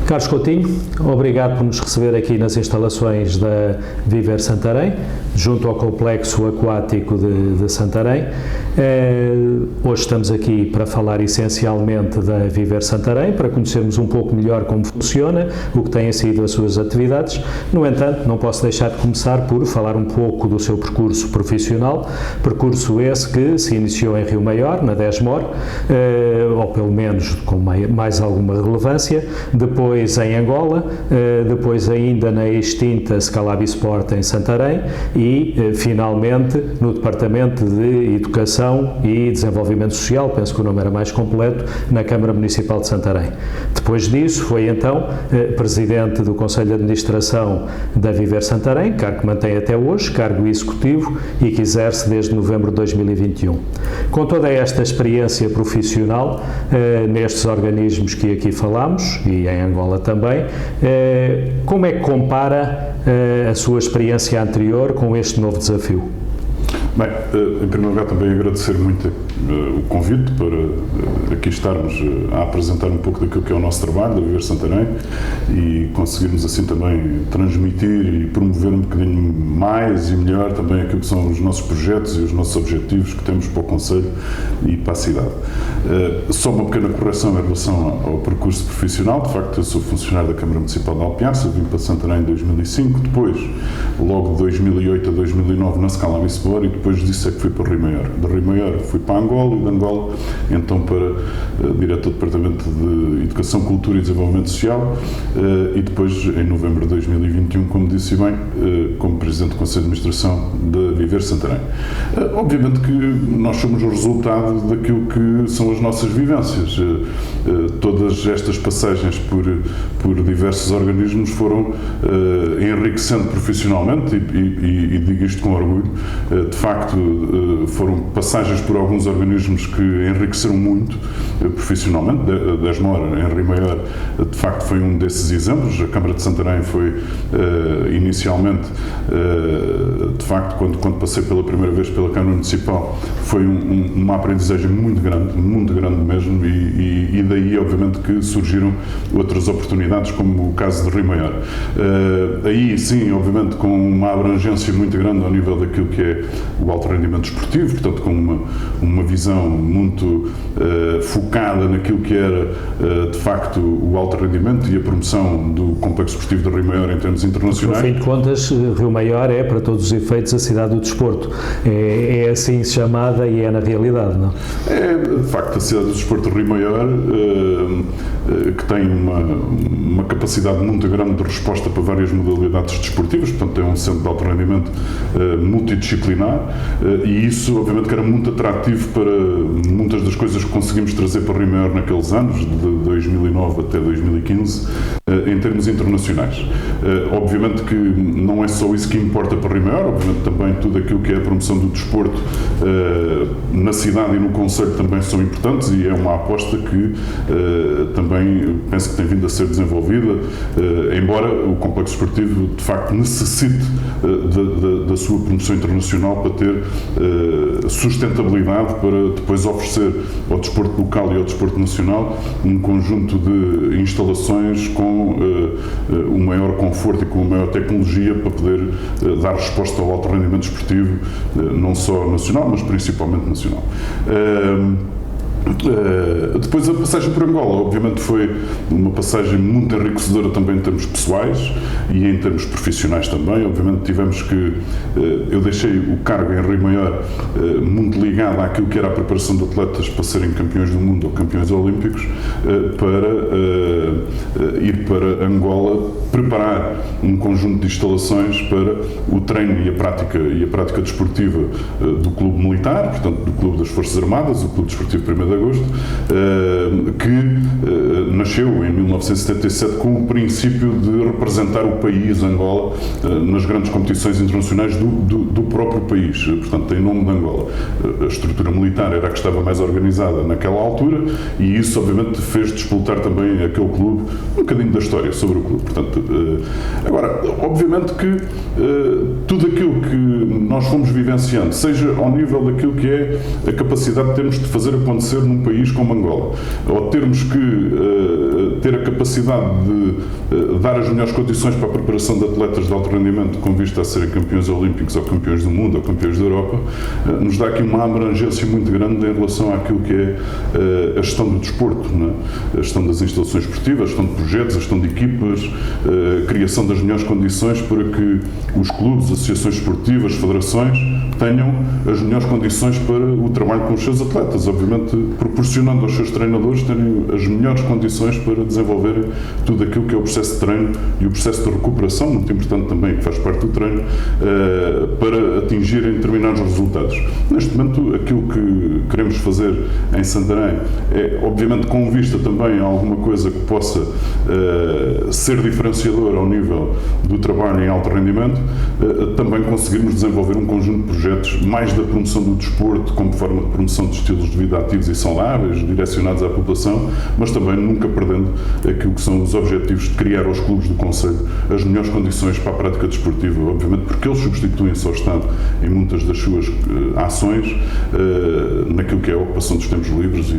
Carlos Coutinho, obrigado por nos receber aqui nas instalações da Viver Santarém, junto ao Complexo Aquático de Santarém. Hoje estamos aqui para falar essencialmente da Viver Santarém, para conhecermos um pouco melhor como funciona, o que têm sido as suas atividades. No entanto, não posso deixar de começar por falar um pouco do seu percurso profissional, percurso esse que se iniciou em Rio Maior, na Desmor, ou pelo menos com mais alguma relevância, depois em Angola, depois ainda na extinta Scalabi Sport em Santarém e, finalmente, no Departamento de Educação e Desenvolvimento Social, penso que o nome era mais completo, na Câmara Municipal de Santarém. Depois disso, foi então Presidente do Conselho de Administração da Viver Santarém, cargo que mantém até hoje, cargo executivo e que exerce desde novembro de 2021. Com toda esta experiência profissional nestes organismos que aqui falamos, e em Angola também, como é que compara a sua experiência anterior com este novo desafio? Bem, em primeiro lugar também agradecer muito o convite para aqui estarmos a apresentar um pouco daquilo que é o nosso trabalho da Viver Santarém e conseguirmos assim também transmitir e promover um bocadinho mais e melhor também aquilo que são os nossos projetos e os nossos objetivos que temos para o Conselho e para a cidade. Só uma pequena correção em relação ao percurso profissional. De facto, eu sou funcionário da Câmara Municipal de Alpiaça, vim para Santarém em 2005, depois, logo de 2008 a 2009 na Scalabi Sport, e depois disso é que fui para o Rio Maior. De Rio Maior fui para Angola e de Angola então para direto do Departamento de Educação, Cultura e Desenvolvimento Social e depois em novembro de 2021, como disse bem, como Presidente do Conselho de Administração da Viver Santarém. Obviamente que nós somos o resultado daquilo que são as nossas vivências. Todas estas passagens por diversos organismos foram enriquecendo profissionalmente e digo isto com orgulho. De facto, foram passagens por alguns organismos que enriqueceram muito profissionalmente. Desmor, em Rio Maior, de facto foi um desses exemplos. A Câmara de Santarém foi inicialmente, de facto, quando passei pela primeira vez pela Câmara Municipal, foi uma aprendizagem muito grande mesmo, e daí obviamente que surgiram outras oportunidades, como o caso de Rio Maior. Aí sim, obviamente, com uma abrangência muito grande ao nível daquilo que é o alto rendimento esportivo, portanto com uma visão muito focada naquilo que era de facto o alto rendimento e a promoção do complexo esportivo de Rio Maior em termos internacionais. No fim de contas, Rio Maior é, para todos os efeitos, a cidade do desporto. É assim chamada e é na realidade, não? É, de facto, a cidade do desporto de Rio Maior, que tem uma capacidade muito grande de resposta para várias modalidades desportivas, portanto tem um centro de alto rendimento multidisciplinar, e isso obviamente que era muito atrativo para muitas das coisas que conseguimos trazer para Rio Maior naqueles anos, de 2009 até 2015, em termos internacionais. Obviamente que não é só isso que importa para Rio Maior, obviamente também tudo aquilo que é a promoção do desporto na cidade e no concelho também são importantes, e é uma aposta que também penso que tem vindo a ser desenvolvida, embora o complexo esportivo de facto necessite da sua promoção internacional para ter sustentabilidade, para depois oferecer ao desporto local e ao desporto nacional um conjunto de instalações com o maior conforto e com a maior tecnologia para poder dar resposta ao alto rendimento esportivo, não só nacional, mas principalmente nacional. Depois a passagem por Angola, obviamente foi uma passagem muito enriquecedora também em termos pessoais e em termos profissionais também. Obviamente tivemos que, eu deixei o cargo em Rio Maior muito ligado àquilo que era a preparação de atletas para serem campeões do mundo ou campeões olímpicos, para ir para Angola preparar um conjunto de instalações para o treino e a prática desportiva do Clube Militar, portanto do Clube das Forças Armadas, o Clube Desportivo 1º de Agosto, que nasceu em 1977 com o princípio de representar o país, Angola, nas grandes competições internacionais do próprio país, portanto, em nome de Angola. A estrutura militar era a que estava mais organizada naquela altura e isso, obviamente, fez despoltar também aquele clube, um bocadinho da história sobre o clube. Portanto, agora, obviamente que tudo aquilo que nós fomos vivenciando, seja ao nível daquilo que é a capacidade que temos de fazer acontecer num país como Angola, ou termos que ter a capacidade de dar as melhores condições para a preparação de atletas de alto rendimento com vista a serem campeões olímpicos ou campeões do mundo ou campeões da Europa, nos dá aqui uma abrangência muito grande em relação àquilo que é a gestão do desporto, não é? A gestão das instalações esportivas, a gestão de projetos, a gestão de equipas, a criação das melhores condições para que os clubes, associações esportivas, federações tenham as melhores condições para o trabalho com os seus atletas, obviamente proporcionando aos seus treinadores terem as melhores condições para desenvolverem tudo aquilo que é o processo de treino e o processo de recuperação, muito importante também, que faz parte do treino, para atingirem determinados resultados. Neste momento, aquilo que queremos fazer em Santarém é, obviamente, com vista também a alguma coisa que possa ser diferenciador ao nível do trabalho em alto rendimento, também conseguirmos desenvolver um conjunto de projetos mais da promoção do desporto, como forma de promoção de estilos de vida ativos e saudáveis, direcionados à população, mas também nunca perdendo aquilo que são os objetivos de criar aos clubes do concelho as melhores condições para a prática desportiva, obviamente porque eles substituem-se ao Estado em muitas das suas ações, naquilo que é a ocupação dos tempos livres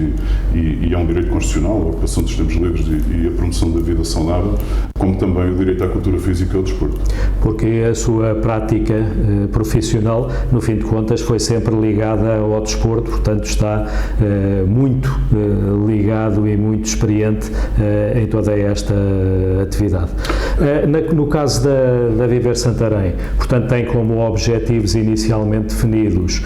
e é um direito constitucional, a ocupação dos tempos livres e a promoção da vida saudável, como também o direito à cultura física e ao desporto. Porque a sua prática profissional, no fim de contas, foi sempre ligada ao desporto, portanto está muito ligado e muito experiente em toda esta atividade. No caso da Viver Santarém, portanto tem como objetivos inicialmente definidos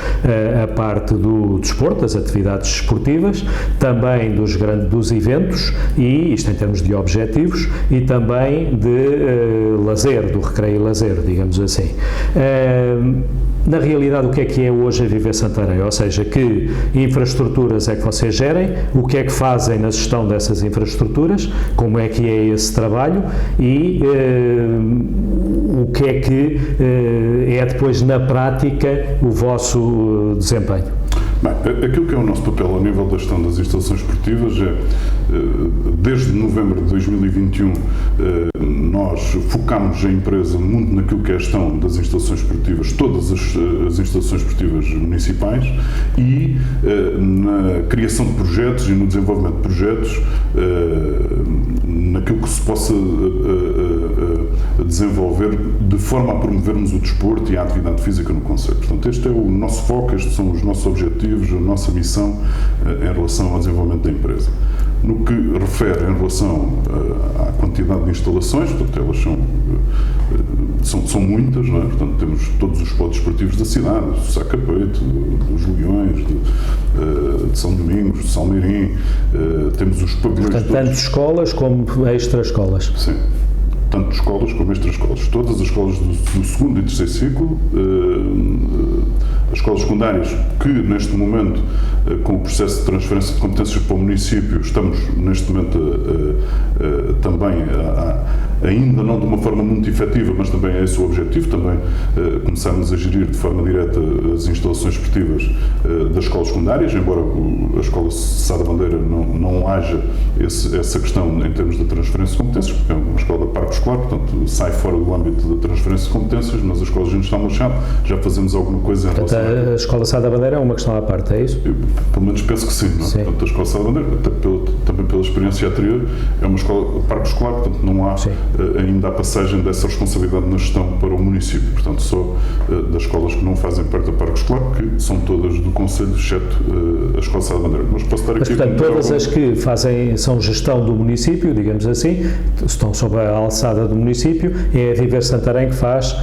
a parte do desporto, das atividades esportivas, também dos eventos, e isto em termos de objetivos, e também de lazer, do recreio e lazer, digamos assim. Na realidade, o que é hoje a Viver Santarém? Ou seja, que infraestruturas é que vocês gerem, o que é que fazem na gestão dessas infraestruturas, como é que é esse trabalho e o que é que é depois na prática o vosso desempenho? Bem, aquilo que é o nosso papel a nível da gestão das instalações esportivas é, desde novembro de 2021, nós focámos a empresa muito naquilo que é a gestão das instalações esportivas, todas as instalações esportivas municipais, e na criação de projetos e no desenvolvimento de projetos, naquilo que se possa desenvolver de forma a promovermos o desporto e a atividade física no concelho. Portanto, este é o nosso foco, estes são os nossos objetivos, a nossa missão em relação ao desenvolvimento da empresa. No que refere em relação à quantidade de instalações, portanto, elas são muitas, não é? Portanto, temos todos os spots esportivos da cidade, do Sacapeito, dos Leões, de São Domingos, de Salmeirim, temos os pavilhões. Portanto, tanto escolas como extra-escolas. Sim. Tanto escolas como extra-escolas. Todas as escolas do segundo e terceiro ciclo, as escolas secundárias que, neste momento, com o processo de transferência de competências para o município, estamos, neste momento, também, ainda não de uma forma muito efetiva, mas também é esse o objetivo, também começarmos a gerir de forma direta as instalações esportivas das escolas secundárias, embora a Escola Sá da Bandeira não haja essa questão em termos de transferência de competências, porque é uma escola de parque escolar, portanto sai fora do âmbito da transferência de competências, mas as escolas de Gestão Machado já fazemos alguma coisa em relação a Escola Sá da Bandeira é uma questão à parte, é isso? Pelo menos penso que sim, não é? Portanto, a Escola Sá da Bandeira, também pela experiência anterior, é uma escola de parque escolar, portanto não há ainda a passagem dessa responsabilidade na gestão para o município, portanto só das escolas que não fazem parte do parque escolar, que são todas do concelho, exceto a Escola Sá da Bandeira. Mas posso estar aqui. Portanto, todas as que são gestão do município, digamos assim, estão sob a alçada do município, é a Viver Santarém que faz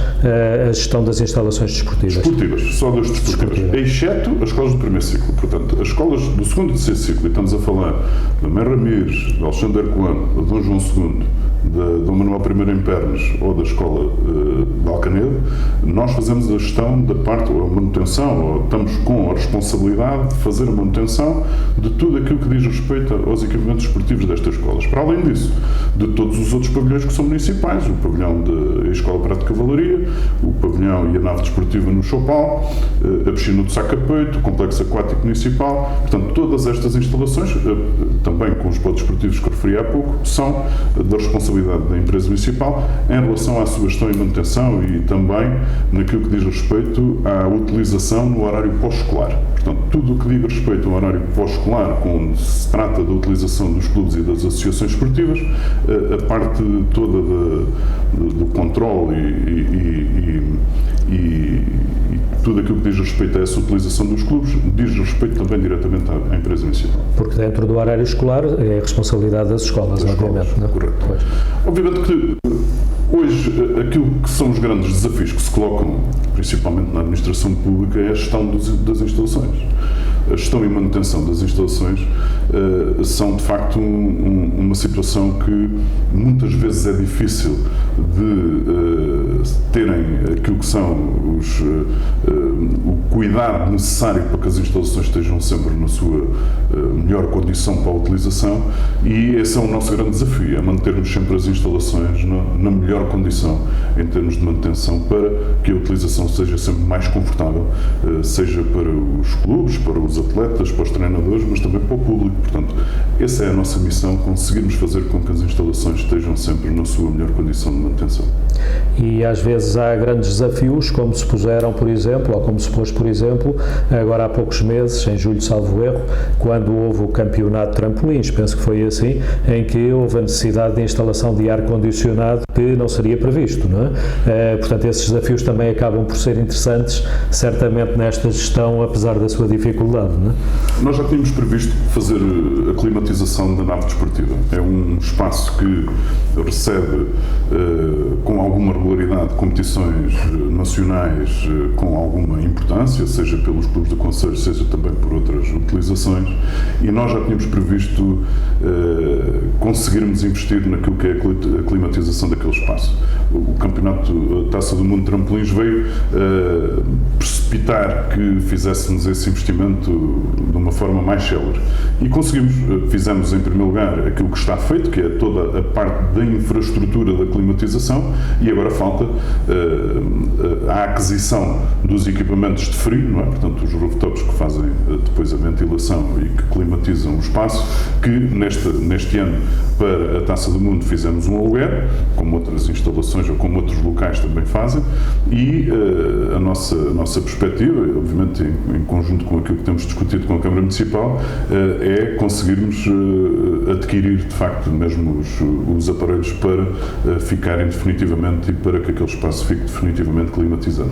a gestão das instalações desportivas. Desportivas, só das desportivas, exceto as escolas do primeiro ciclo. Portanto, as escolas do segundo e terceiro ciclo, e estamos a falar da Mãe Ramires, de Alexandre Herculano, de Dom João II, de Dom Manuel I em Pernas ou da Escola de Alcanedo, nós fazemos a gestão da parte, ou a manutenção, ou estamos com a responsabilidade de fazer a manutenção de tudo aquilo que diz respeito aos equipamentos esportivos destas escolas. Para além disso, de todos os outros pavilhões que são municipais, o pavilhão da Escola Prato de Cavalaria, o pavilhão e a nave desportiva no Chopal, a piscina do Sacapeito, o complexo aquático municipal, portanto, todas estas instalações, também com os pontos esportivos que referi há pouco, são da responsabilidade da empresa municipal em relação à sua gestão e manutenção. manutenção e também naquilo que diz respeito à utilização no horário pós-escolar. Portanto, tudo o que diz respeito ao horário pós-escolar, quando se trata da utilização dos clubes e das associações esportivas, a parte toda do controle e tudo aquilo que diz respeito a essa utilização dos clubes, diz respeito também diretamente à empresa municipal. Porque dentro do horário escolar é a responsabilidade das escolas, obviamente. Não? Correto. Pois. Obviamente que hoje aquilo que são os grandes desafios que se colocam, principalmente na administração pública, é a gestão das instalações. A gestão e manutenção das instalações são de facto uma situação que muitas vezes é difícil de terem aquilo que são o cuidado necessário para que as instalações estejam sempre na sua melhor condição para a utilização, e esse é o nosso grande desafio, é mantermos sempre as instalações na melhor condição em termos de manutenção, para que a utilização seja sempre mais confortável, seja para os clubes, para os atletas, para os treinadores, mas também para o público. Portanto, essa é a nossa missão, conseguirmos fazer com que as instalações estejam sempre na sua melhor condição de manutenção. E às vezes há grandes desafios, como se puseram, por exemplo, ou como se pôs, por exemplo, agora há poucos meses, em julho, salvo erro, quando houve o campeonato de trampolins, penso que foi assim, em que houve a necessidade de instalação de ar-condicionado que não seria previsto, não é? Portanto, esses desafios também acabam por ser interessantes, certamente nesta gestão, apesar da sua dificuldade, não é? Nós já tínhamos previsto fazer a climatização da nave desportiva. É um espaço que recebe com alguma regularidade competições nacionais com alguma importância, seja pelos clubes do concelho, seja também por outras utilizações, e nós já tínhamos previsto conseguirmos investir naquilo que é a climatização daquele espaço. O campeonato Taça do Mundo de Trampolins veio precipitar que fizéssemos esse investimento de uma forma mais célere. E conseguimos. Fizemos, em primeiro lugar, aquilo que está feito, que é toda a parte da infraestrutura da climatização, e agora falta a aquisição dos equipamentos de frio, não é? Portanto, os rooftops que fazem depois a ventilação e que climatizam o espaço, que neste ano, para a Taça do Mundo, fizemos um aluguer, como outras instalações ou como outros locais também fazem, e a nossa perspectiva, obviamente em conjunto com aquilo que temos discutido com a Câmara Municipal, é conseguirmos adquirir de facto mesmo os aparelhos para ficarem definitivamente e para que aquele espaço fique definitivamente climatizado.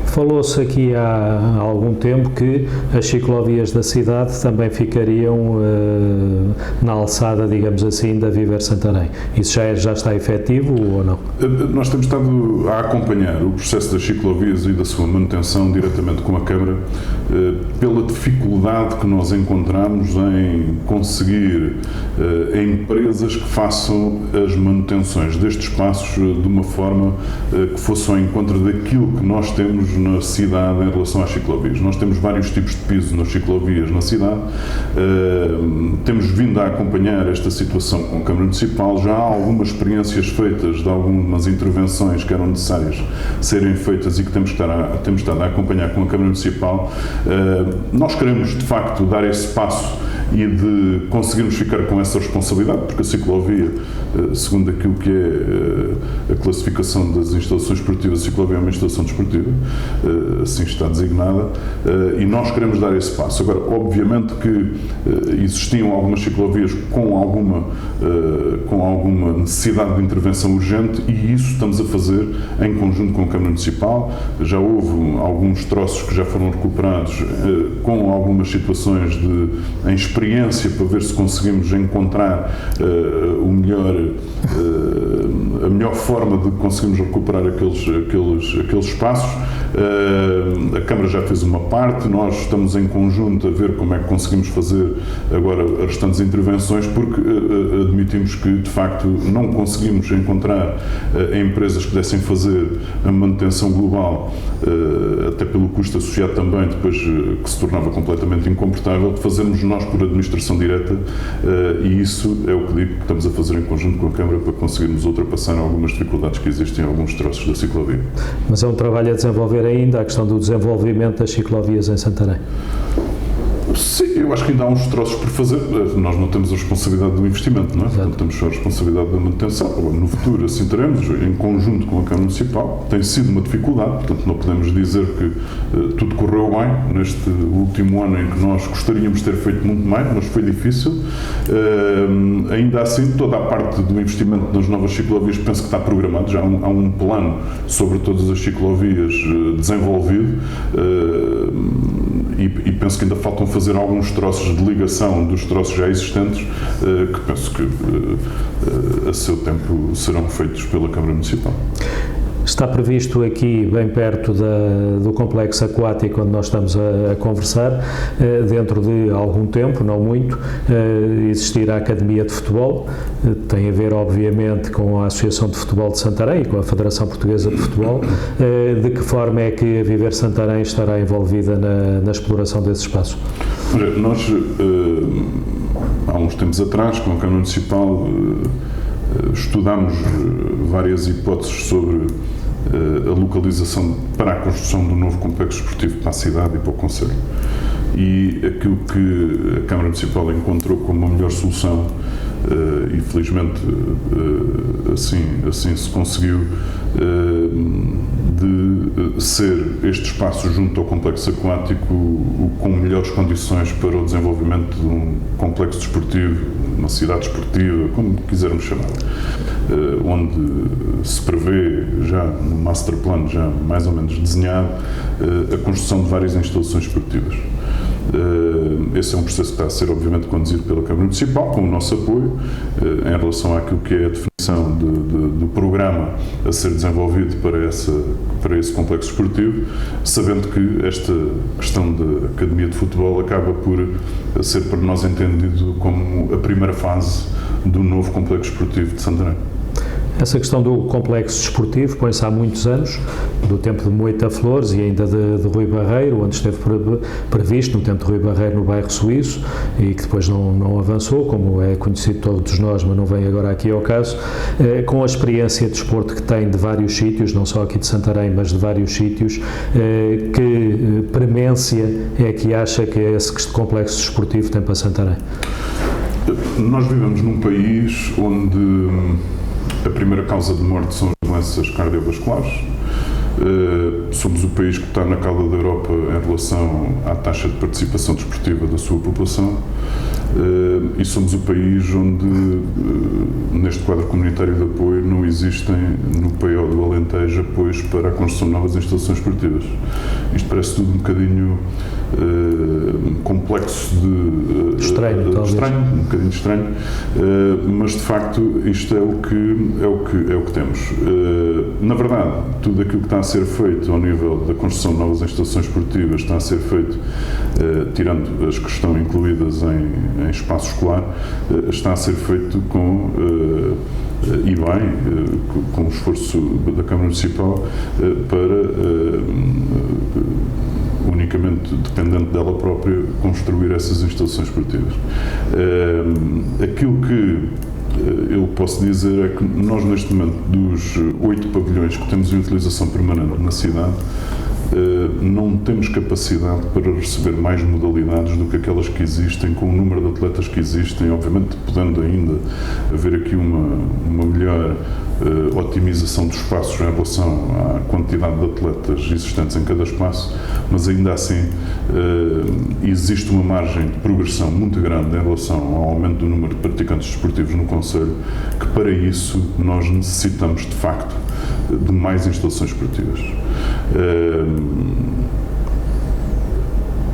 Falou-se aqui há algum tempo que as ciclovias da cidade também ficariam na alçada, digamos assim, da Viver Santarém. Isso já está efetivo ou não? Nós temos estado a acompanhar o processo das ciclovias e da sua manutenção diretamente com a Câmara, pela dificuldade que nós encontramos em conseguir empresas que façam as manutenções destes espaços de uma forma que fosse ao encontro daquilo que nós temos na cidade em relação às ciclovias. Nós temos vários tipos de piso nas ciclovias na cidade, temos vindo a acompanhar esta situação com a Câmara Municipal, já há algumas experiências feitas de algumas intervenções que eram necessárias serem feitas e que temos estado a acompanhar com a Câmara Municipal. Nós queremos, de facto, dar esse passo e de conseguirmos ficar com essa responsabilidade, porque a ciclovia, segundo aquilo que é a classificação das instalações esportivas, a ciclovia é uma instalação desportiva, assim está designada, e nós queremos dar esse passo. Agora, obviamente que existiam algumas ciclovias com alguma necessidade de intervenção urgente, e isso estamos a fazer em conjunto com a Câmara Municipal. Já houve alguns troços que já foram recuperados com algumas situações em experiência, para ver se conseguimos encontrar a melhor forma de conseguirmos recuperar aqueles espaços. A Câmara já fez uma parte, nós estamos em conjunto a ver como é que conseguimos fazer agora as restantes intervenções, porque admitimos que, de facto, não conseguimos encontrar empresas que dessem fazer a manutenção global, até pelo custo associado também, depois que se tornava completamente incomportável, de fazermos nós por administração direta, e isso é o que digo que estamos a fazer em conjunto com a Câmara para conseguirmos ultrapassar algumas dificuldades que existem em alguns troços da ciclovia. Mas é um trabalho a desenvolver ainda, a questão do desenvolvimento das ciclovias em Santarém. Sim, eu acho que ainda há uns troços por fazer. Nós não temos a responsabilidade do investimento, não é? Portanto, temos só a responsabilidade da manutenção. No futuro, assim teremos, em conjunto com a Câmara Municipal. Tem sido uma dificuldade, portanto, não podemos dizer que tudo correu bem neste último ano em que nós gostaríamos de ter feito muito mais, mas foi difícil. Ainda assim, toda a parte do investimento nas novas ciclovias penso que está programado. Já há um plano sobre todas as ciclovias desenvolvido. E penso que ainda faltam fazer alguns troços de ligação dos troços já existentes, que penso que a seu tempo serão feitos pela Câmara Municipal. Está previsto aqui, bem perto do complexo aquático onde nós estamos a conversar, dentro de algum tempo, não muito, existir a Academia de Futebol. Tem a ver, obviamente, com a Associação de Futebol de Santarém e com a Federação Portuguesa de Futebol. De que forma é que a Viver Santarém estará envolvida na exploração desse espaço? Nós, há uns tempos atrás, com a Câmara Municipal, estudámos várias hipóteses sobre a localização para a construção do novo complexo esportivo para a cidade e para o concelho. E aquilo que a Câmara Municipal encontrou como a melhor solução, e felizmente assim se conseguiu, de ser este espaço junto ao complexo aquático com melhores condições para o desenvolvimento de um complexo desportivo, uma cidade esportiva, como quisermos chamar, onde se prevê já no master plan, já mais ou menos desenhado, a construção de várias instalações esportivas. Esse é um processo que está a ser, obviamente, conduzido pela Câmara Municipal, com o nosso apoio, em relação àquilo que é a definição do programa a ser desenvolvido para esse complexo esportivo, sabendo que esta questão da Academia de Futebol acaba por ser para nós entendido como a primeira fase do novo complexo esportivo de Santarém. Essa questão do complexo desportivo põe-se há muitos anos, do tempo de Moita Flores e ainda de Rui Barreiro, onde esteve previsto, no tempo de Rui Barreiro, no bairro Suíço, e que depois não avançou, como é conhecido todos nós, mas não vem agora aqui ao caso. Com a experiência de desporto que tem de vários sítios, não só aqui de Santarém, mas de vários sítios, que premência é que acha que esse complexo desportivo tem para Santarém? Nós vivemos num país onde a primeira causa de morte são as doenças cardiovasculares. Somos o país que está na cauda da Europa em relação à taxa de participação desportiva da sua população. E somos o país onde, neste quadro comunitário de apoio, não existem no PO do Alentejo apoios para a construção de novas instalações esportivas. Isto parece tudo um bocadinho complexo estranho, um bocadinho estranho, mas de facto isto é o que temos. Na verdade, tudo aquilo que está a ser feito ao nível da construção de novas instalações esportivas está a ser feito, tirando as que estão incluídas em espaço escolar, está a ser feito com o esforço da Câmara Municipal para unicamente dependente dela própria construir essas instalações esportivas. Aquilo que eu posso dizer é que nós, neste momento, dos 8 pavilhões que temos em utilização permanente na cidade, não temos capacidade para receber mais modalidades do que aquelas que existem, com o número de atletas que existem, obviamente podendo ainda haver aqui uma melhor otimização dos espaços em relação à quantidade de atletas existentes em cada espaço, mas ainda assim existe uma margem de progressão muito grande em relação ao aumento do número de praticantes desportivos no concelho, que para isso nós necessitamos de facto de mais instalações esportivas.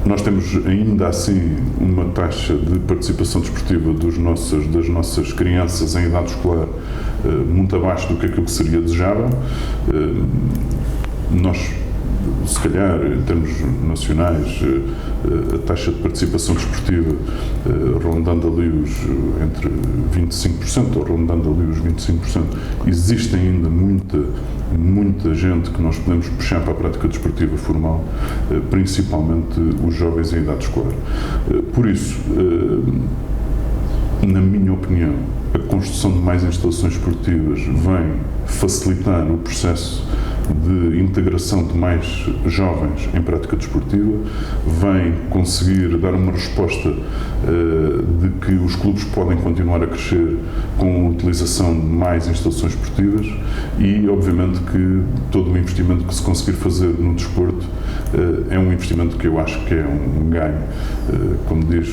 Nós temos ainda assim uma taxa de participação desportiva das nossas crianças em idade escolar muito abaixo do que aquilo que seria desejável. Nós, se calhar, em termos nacionais, a taxa de participação desportiva rondando ali entre 25% ou rondando ali os 25%. Existe ainda muita gente que nós podemos puxar para a prática desportiva formal, principalmente os jovens em idade escolar. Por isso, na minha opinião, a construção de mais instalações esportivas vem facilitar o processo de integração de mais jovens em prática desportiva, vem conseguir dar uma resposta de que os clubes podem continuar a crescer com a utilização de mais instalações esportivas e, obviamente, que todo o investimento que se conseguir fazer no desporto é um investimento que eu acho que é um ganho. Como diz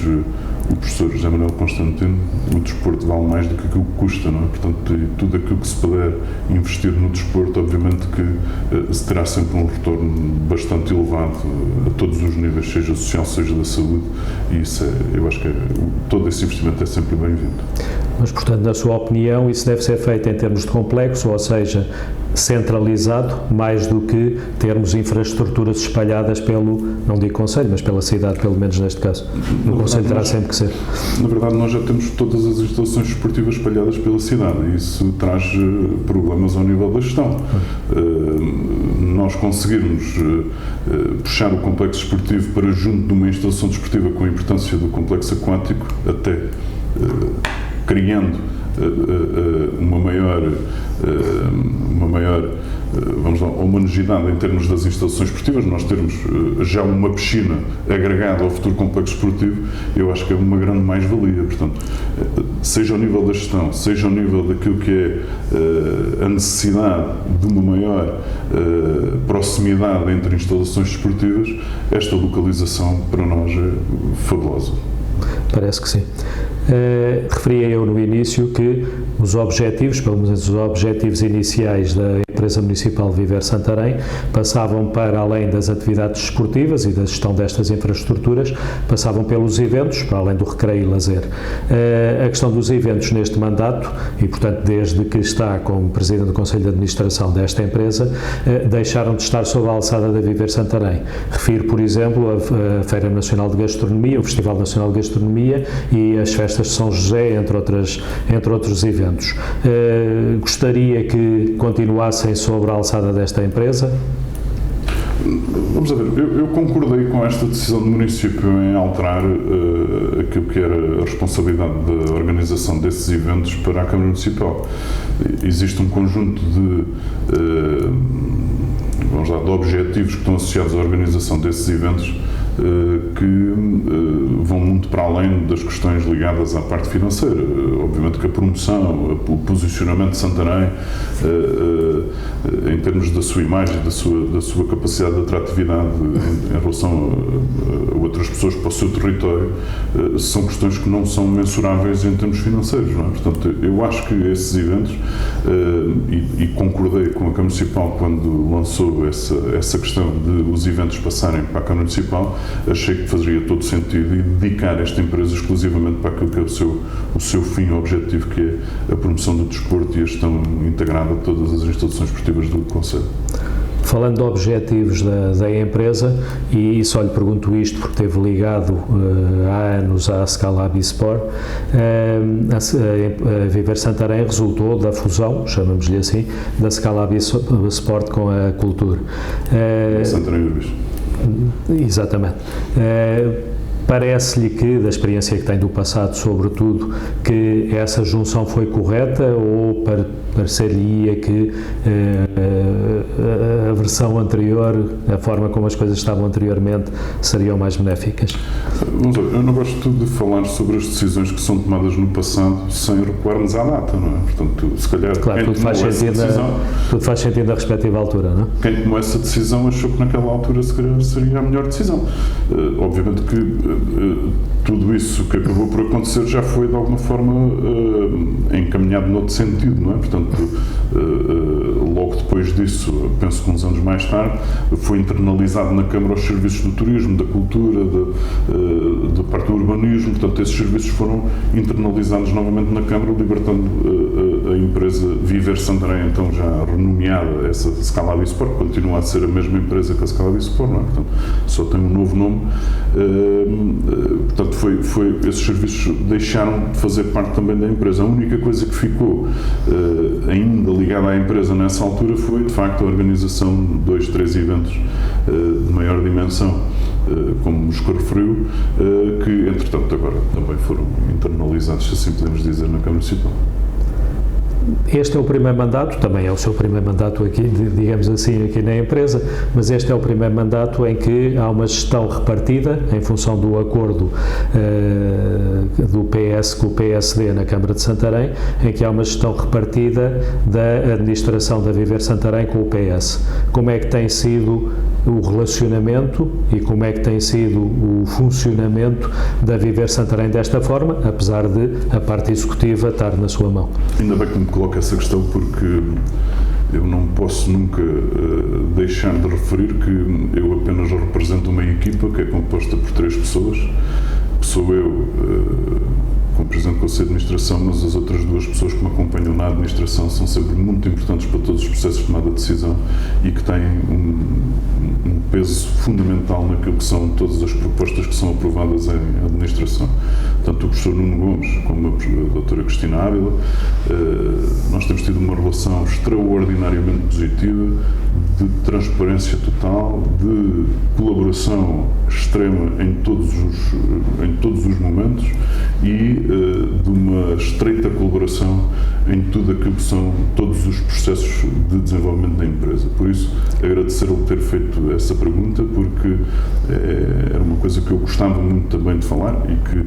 o professor José Manuel Constantino, o desporto vale mais do que aquilo que custa, não é? Portanto, tudo aquilo que se puder investir no desporto, obviamente que se terá sempre um retorno bastante elevado a todos os níveis, seja social, seja da saúde, e isso eu acho que todo esse investimento é sempre bem-vindo. Mas, portanto, na sua opinião, isso deve ser feito em termos de complexo, ou seja, centralizado, mais do que termos infraestruturas espalhadas pelo, não digo concelho, mas pela cidade, pelo menos neste caso. No concelho terá sempre que ser. Na verdade, nós já temos todas as instalações esportivas espalhadas pela cidade e isso traz problemas ao nível da gestão. Nós conseguirmos puxar o complexo esportivo para junto de uma instalação desportiva com a importância do complexo aquático, até criando uma maior vamos lá, homogeneidade em termos das instalações esportivas, nós termos já uma piscina agregada ao futuro complexo esportivo, eu acho que é uma grande mais-valia. Portanto, seja ao nível da gestão, seja ao nível daquilo que é a necessidade de uma maior proximidade entre instalações esportivas, esta localização para nós é fabulosa. Parece que sim. Referia eu no início que os objetivos, pelo menos os objetivos iniciais da empresa municipal Viver Santarém, passavam para além das atividades desportivas e da gestão destas infraestruturas, passavam pelos eventos, para além do recreio e lazer. A questão dos eventos neste mandato, e portanto desde que está como Presidente do Conselho de Administração desta empresa, deixaram de estar sob a alçada da Viver Santarém. Refiro, por exemplo, a Feira Nacional de Gastronomia, o Festival Nacional de Gastronomia e as festas de São José, entre outros eventos. Gostaria que continuassem sobre a alçada desta empresa? Vamos a ver, eu concordei com esta decisão do município em alterar aquilo que era a responsabilidade da organização desses eventos para a Câmara Municipal. Existe um conjunto de objetivos que estão associados à organização desses eventos que vão muito para além das questões ligadas à parte financeira. Obviamente que a promoção, o posicionamento de Santarém em termos da sua imagem, da sua capacidade de atratividade em relação a outras pessoas para o seu território, são questões que não são mensuráveis em termos financeiros, não é? Portanto, eu acho que esses eventos, e concordei com a Câmara Municipal quando lançou essa questão de os eventos passarem para a Câmara Municipal, achei que fazia todo sentido e dedicar esta empresa exclusivamente para aquilo que é o seu fim objetivo, que é a promoção do desporto e a gestão integrada de todas as instalações esportivas do Concelho. Falando de objetivos da empresa, e só lhe pergunto isto porque esteve ligado há anos à Scalab Sport, a Viver Santarém resultou da fusão, chamamos-lhe assim, da Scalab Sport com a Cultura. Santarém Urbis. Exatamente. Parece-lhe que, da experiência que tem do passado, sobretudo, que essa junção foi correta ou parecer-lhe-ia que a versão anterior, a forma como as coisas estavam anteriormente, seriam mais benéficas? Vamos ver, eu não gosto de falar sobre as decisões que são tomadas no passado sem recuarmos à data, não é? Portanto, se calhar, claro, tudo faz sentido na respectiva altura, não é? Quem tomou essa decisão achou que naquela altura, se calhar, seria a melhor decisão. Obviamente que tudo isso que acabou por acontecer já foi de alguma forma encaminhado noutro sentido, não é? Portanto, logo depois disso, penso que uns anos mais tarde, foi internalizado na Câmara os serviços do turismo, da cultura, da parte do urbanismo. Portanto, esses serviços foram internalizados novamente na Câmara, libertando a empresa Viver Santarém, então já renomeada, essa Scalab Sport, continua a ser a mesma empresa que a Scalab Sport, não é? Portanto, só tem um novo nome. Portanto, esses serviços deixaram de fazer parte também da empresa. A única coisa que ficou ainda ligada à empresa nessa altura foi, de facto, a organização de 2-3 eventos de maior dimensão, como os que referiu, que, entretanto, agora também foram internalizados, se assim podemos dizer, na Câmara Municipal. este é o primeiro mandato, também é o seu primeiro mandato aqui, digamos assim, aqui na empresa, mas este é o primeiro mandato em que há uma gestão repartida, em função do acordo do PS com o PSD na Câmara de Santarém, em que há uma gestão repartida da administração da Viver Santarém com o PS. Como é que tem sido o relacionamento e como é que tem sido o funcionamento da Viver Santarém desta forma, apesar de a parte executiva estar na sua mão? Ainda bem que me coloca essa questão, porque eu não posso nunca deixar de referir que eu apenas represento uma equipa que é composta por 3 pessoas, que sou eu, como Presidente do Conselho de Administração, mas as outras 2 pessoas que me acompanham na administração são sempre muito importantes para todos os processos de tomada de decisão e que têm um peso fundamental naquilo que são todas as propostas que são aprovadas em administração. Tanto o professor Nuno Gomes como a doutora Cristina Ávila, nós temos tido uma relação extraordinariamente positiva, de transparência total, de colaboração extrema em todos os momentos e de uma estreita colaboração em tudo aquilo que são todos os processos de desenvolvimento da empresa. Por isso, agradecer-lhe ter feito essa pergunta, porque era uma coisa que eu gostava muito também de falar e que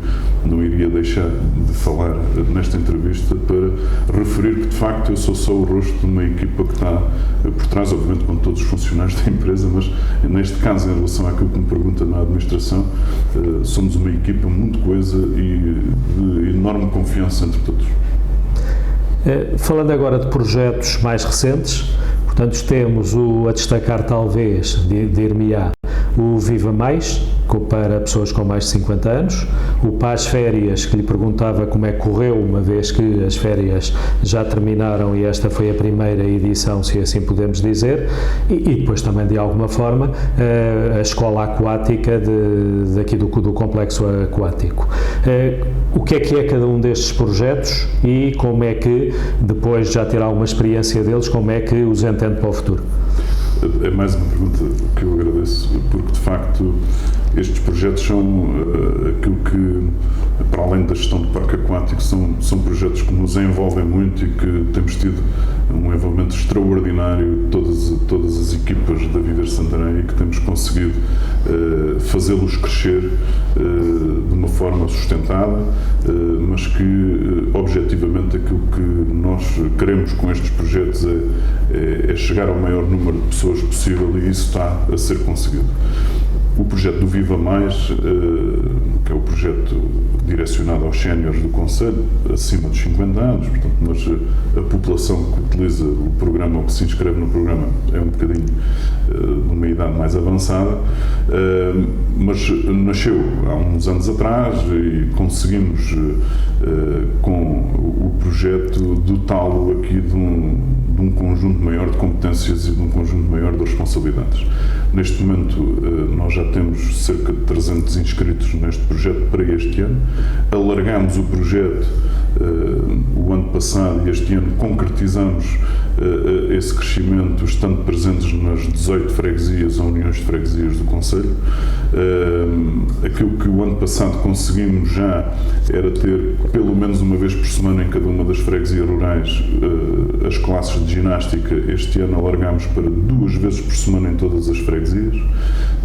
não iria deixar de falar nesta entrevista, para referir que, de facto, eu sou só o rosto de uma equipa que está por trás, obviamente com todos os funcionários da empresa, mas neste caso, em relação àquilo que me pergunta na administração, somos uma equipa muito coesa e de enorme confiança entre todos. Falando agora de projetos mais recentes, portanto temos a destacar talvez, dir-me-á, o Viva Mais, para pessoas com mais de 50 anos, o Paz Férias, que lhe perguntava como é que correu, uma vez que as férias já terminaram e esta foi a primeira edição, se assim podemos dizer, e depois também, de alguma forma, a escola aquática daqui do Complexo Aquático. O que é cada um destes projetos e como é que, depois de já ter alguma experiência deles, como é que os entende para o futuro? É mais uma pergunta que eu agradeço, porque de facto estes projetos são aquilo que, para além da gestão do parque aquático, são projetos que nos envolvem muito e que temos tido um envolvimento extraordinário de todas as equipas da Viver Santarém e que temos conseguido fazê-los crescer de uma forma sustentada, mas que objetivamente aquilo que nós queremos com estes projetos é chegar ao maior número de pessoas possível, e isso está a ser conseguido. O projeto do Viva Mais, que é o projeto direcionado aos séniores do Conselho, acima dos 50 anos, portanto, mas a população que utiliza o programa ou que se inscreve no programa é um bocadinho de uma idade mais avançada, mas nasceu há uns anos atrás e conseguimos, com o projeto, dotá-lo aqui de um conjunto maior de competências e de um conjunto maior de responsabilidades. Neste momento, nós já temos cerca de 300 inscritos neste projeto para este ano. Alargámos o projeto o ano passado e este ano concretizamos esse crescimento, estando presentes nas 18 freguesias ou uniões de freguesias do Conselho. Aquilo que o ano passado conseguimos já era ter pelo menos uma vez por semana em cada uma das freguesias rurais as classes de ginástica. Este ano alargámos para 2 vezes por semana em todas as freguesias.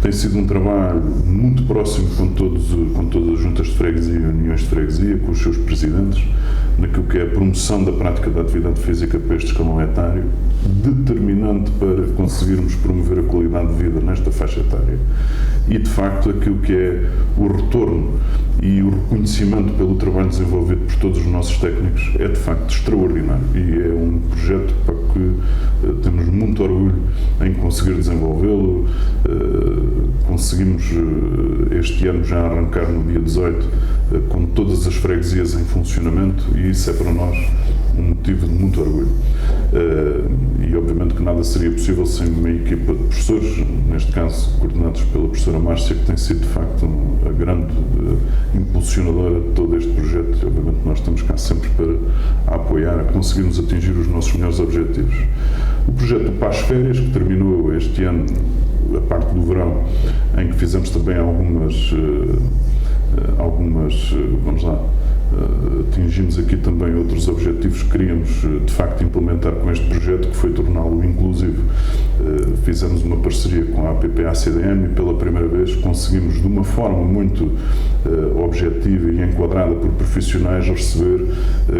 Tem sido um trabalho muito próximo com todas as juntas de freguesia e uniões de freguesia, com os seus presidentes, naquilo que é a promoção da prática da atividade física para este escalão etário, determinante para conseguirmos promover a qualidade de vida nesta faixa etária. E, de facto, aquilo que é o retorno e o reconhecimento pelo trabalho desenvolvido por todos os nossos técnicos é, de facto, extraordinário. E é um projeto para que temos muito orgulho em conseguir desenvolvê-lo. Conseguimos este ano já arrancar no dia 18 com todas as freguesias em funcionamento, e isso é para nós um motivo de muito orgulho. E obviamente que nada seria possível sem uma equipa de professores, neste caso coordenados pela professora Márcia, que tem sido de facto a grande impulsionadora de todo este projeto, e obviamente nós estamos cá sempre para apoiar, a conseguirmos atingir os nossos melhores objetivos. O projeto do Paz Férias, que terminou este ano, a parte do verão, em que fizemos também algumas vamos lá, atingimos aqui também outros objetivos que queríamos de facto implementar com este projeto, que foi torná-lo inclusivo. Fizemos uma parceria com a APPA-CDM e pela primeira vez conseguimos, de uma forma muito objetiva e enquadrada por profissionais, receber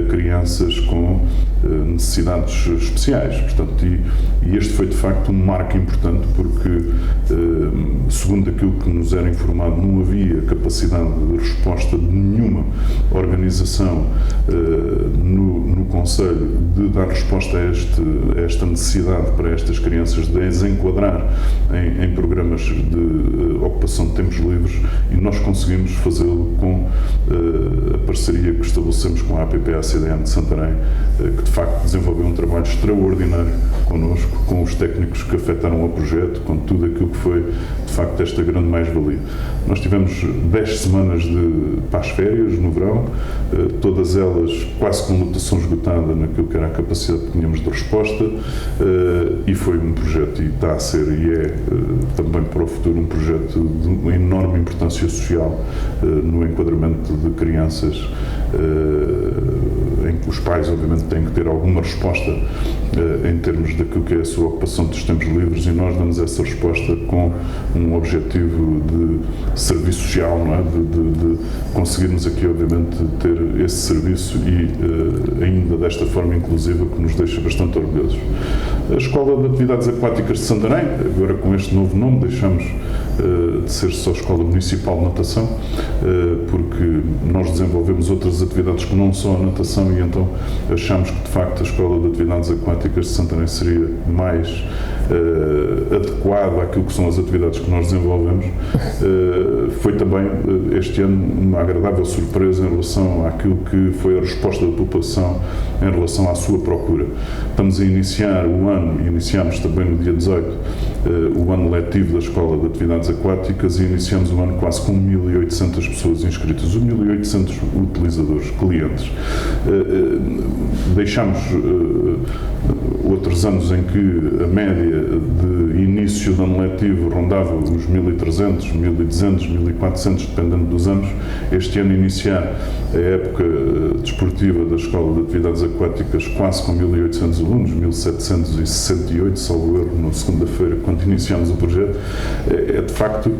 crianças com necessidades especiais. Portanto, e este foi de facto um marco importante, porque segundo aquilo que nos era informado, não havia capacidade de resposta de nenhuma organização no Conselho de dar resposta a esta necessidade para estas crianças de as enquadrar em programas de ocupação de tempos livres, e nós conseguimos fazê-lo com a parceria que estabelecemos com a APPA-CDM de Santarém, que de facto desenvolveu um trabalho extraordinário connosco, com os técnicos que afetaram ao projeto, com tudo aquilo que foi de facto esta grande mais-valia. Nós tivemos 10 semanas para as férias no verão, todas elas quase com lotação esgotada naquilo que era a capacidade que tínhamos de resposta, e foi um projeto, e está a ser e é também para o futuro um projeto de uma enorme importância social no enquadramento de crianças, em que os pais obviamente têm que ter alguma resposta em termos daquilo que é a sua ocupação dos tempos livres, e nós damos essa resposta com um objetivo de serviço social, não é? de conseguirmos aqui obviamente ter esse serviço e ainda desta forma inclusiva, que nos deixa bastante orgulhosos. A Escola de Atividades Aquáticas de Santarém, agora com este novo nome, deixamos de ser só Escola Municipal de Natação, porque nós desenvolvemos outras atividades que não só a natação, e então achamos que de facto a Escola de Atividades Aquáticas de Santarém seria mais adequada àquilo que são as atividades que nós desenvolvemos. Foi também este ano uma agradável surpresa em relação àquilo que foi a resposta da população em relação à sua procura. Estamos a iniciar o ano, iniciámos também no dia 18, o ano letivo da Escola de Atividades Aquáticas, e iniciamos o ano quase com 1.800 pessoas inscritas, 1.800 utilizadores, clientes. Deixámos outros anos em que a média de início do ano letivo rondava os 1.300, 1.200, 1.400, dependendo dos anos. Este ano iniciar a época desportiva da Escola de Atividades Aquáticas quase com 1.800 alunos, 1.768, salvo erro, na segunda-feira, quando iniciámos o projeto, é de facto